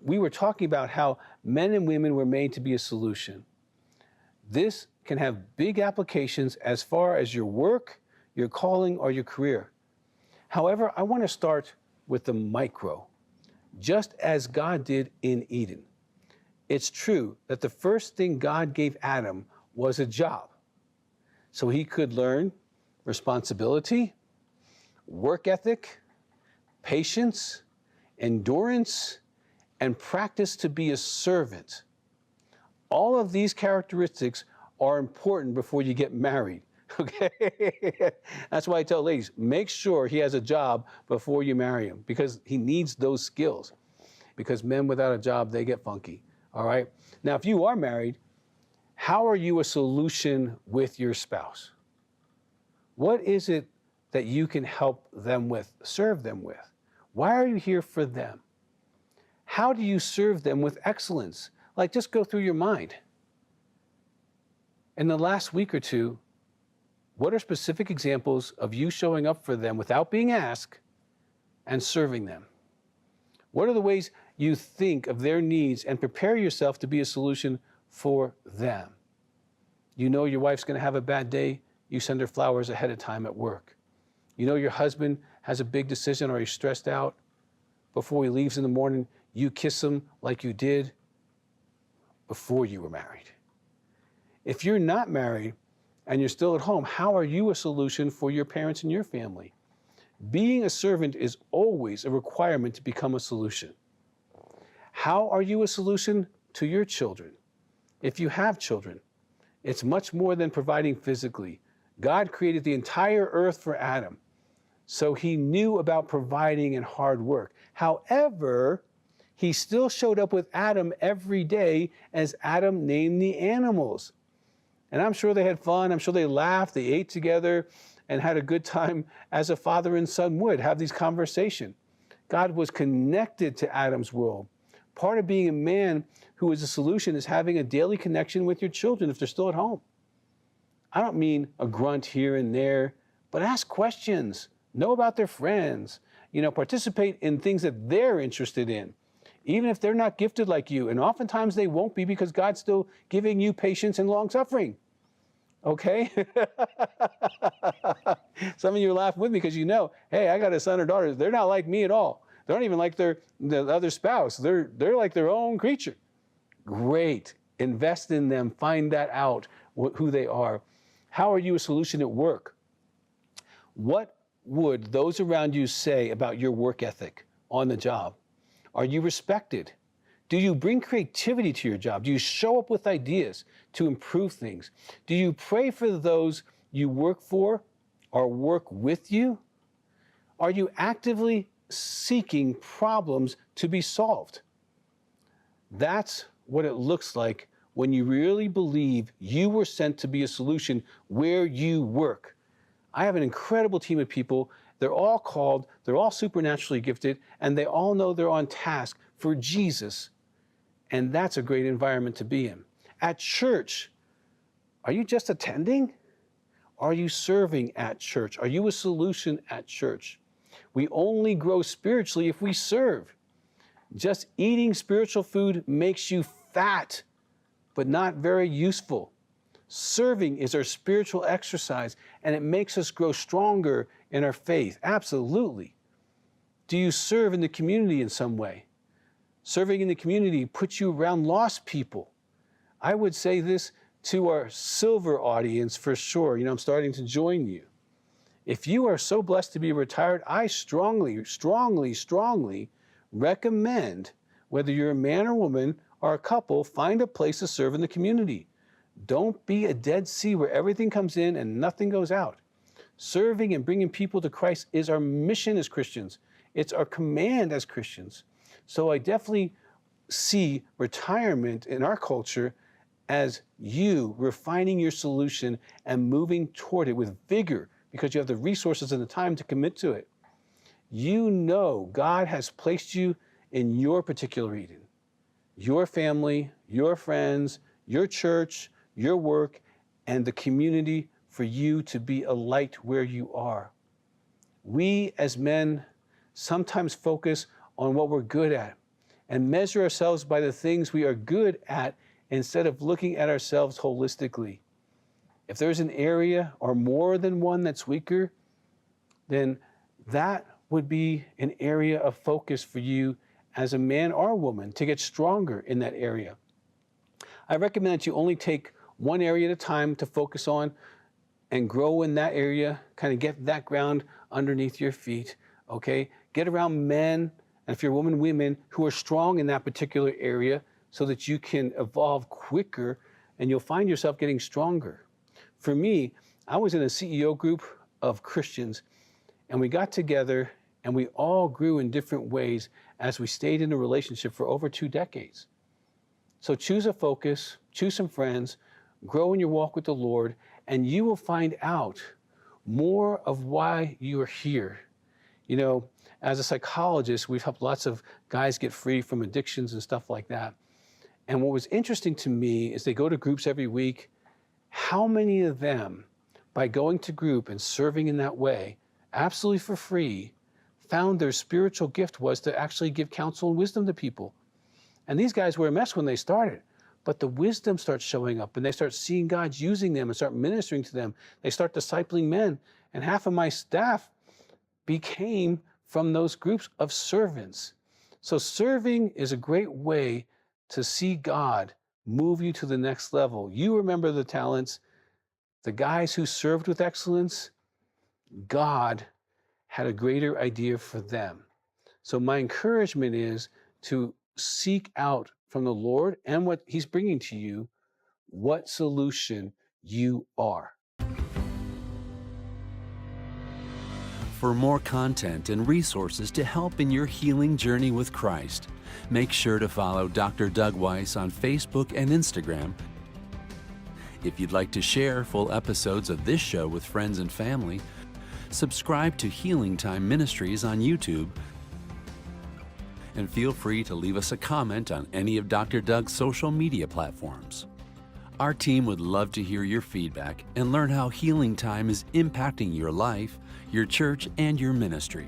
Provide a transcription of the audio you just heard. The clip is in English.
we were talking about how men and women were made to be a solution. This can have big applications as far as your work, your calling, or your career. However, I want to start with the micro, just as God did in Eden. It's true that the first thing God gave Adam was a job, so he could learn responsibility, work ethic, patience, endurance, and practice to be a servant. All of these characteristics are important before you get married, okay? That's why I tell ladies, make sure he has a job before you marry him, because he needs those skills. Because men without a job, they get funky, all right? Now, if you are married, how are you a solution with your spouse? What is it that you can help them with, serve them with? Why are you here for them? How do you serve them with excellence? Like, just go through your mind. In the last week or two, what are specific examples of you showing up for them without being asked and serving them? What are the ways you think of their needs and prepare yourself to be a solution for them? You know your wife's going to have a bad day, you send her flowers ahead of time at work. You know your husband has a big decision or he's stressed out. Before he leaves in the morning, you kiss him like you did before you were married. If you're not married and you're still at home, how are you a solution for your parents and your family? Being a servant is always a requirement to become a solution. How are you a solution to your children? If you have children, it's much more than providing physically. God created the entire earth for Adam, so he knew about providing and hard work. However, he still showed up with Adam every day as Adam named the animals. And I'm sure they had fun. I'm sure they laughed, they ate together, and had a good time as a father and son would have these conversations. God was connected to Adam's world. Part of being a man who is a solution is having a daily connection with your children if they're still at home. I don't mean a grunt here and there, but ask questions, know about their friends, participate in things that they're interested in, even if they're not gifted like you. And oftentimes they won't be, because God's still giving you patience and long suffering. Okay? Some of you are laughing with me because hey, I got a son or daughter. They're not like me at all. They don't even like the other spouse. They're like their own creature. Great. Invest in them. Find that out, who they are. How are you a solution at work? What would those around you say about your work ethic on the job? Are you respected? Do you bring creativity to your job? Do you show up with ideas to improve things? Do you pray for those you work for or work with you? Are you actively seeking problems to be solved? That's what it looks like when you really believe you were sent to be a solution where you work. I have an incredible team of people. They're all called, they're all supernaturally gifted, and they all know they're on task for Jesus. And that's a great environment to be in. At church, are you just attending? Are you serving at church? Are you a solution at church? We only grow spiritually if we serve. Just eating spiritual food makes you fat, but not very useful. Serving is our spiritual exercise, and it makes us grow stronger in our faith. Absolutely. Do you serve in the community in some way? Serving in the community puts you around lost people. I would say this to our silver audience for sure. I'm starting to join you. If you are so blessed to be retired, I strongly, strongly, strongly recommend, whether you're a man or woman or a couple, find a place to serve in the community. Don't be a Dead Sea where everything comes in and nothing goes out. Serving and bringing people to Christ is our mission as Christians. It's our command as Christians. So I definitely see retirement in our culture as you refining your solution and moving toward it with vigor, because you have the resources and the time to commit to it. God has placed you in your particular Eden, your family, your friends, your church, your work, and the community for you to be a light where you are. We as men sometimes focus on what we're good at and measure ourselves by the things we are good at instead of looking at ourselves holistically. If there's an area or more than one that's weaker, then that would be an area of focus for you as a man or a woman to get stronger in that area. I recommend that you only take one area at a time to focus on and grow in that area, kind of get that ground underneath your feet, okay? Get around men, and if you're a woman, women who are strong in that particular area so that you can evolve quicker and you'll find yourself getting stronger. For me, I was in a CEO group of Christians, and we got together and we all grew in different ways as we stayed in a relationship for over 2 decades. So choose a focus, choose some friends, grow in your walk with the Lord, and you will find out more of why you are here. You know, as a psychologist, we've helped lots of guys get free from addictions and stuff like that. And what was interesting to me is they go to groups every week. How many of them, by going to group and serving in that way, absolutely for free, found their spiritual gift was to actually give counsel and wisdom to people? And these guys were a mess when they started, but the wisdom starts showing up and they start seeing God using them and start ministering to them. They start discipling men. And half of my staff became from those groups of servants. So serving is a great way to see God move you to the next level. You remember the talents, the guys who served with excellence, God had a greater idea for them. So my encouragement is to seek out from the Lord and what He's bringing to you, what solution you are. For more content and resources to help in your healing journey with Christ, make sure to follow Dr. Doug Weiss on Facebook and Instagram. If you'd like to share full episodes of this show with friends and family, subscribe to Healing Time Ministries on YouTube, and feel free to leave us a comment on any of Dr. Doug's social media platforms. Our team would love to hear your feedback and learn how Healing Time is impacting your life, your church, and your ministry.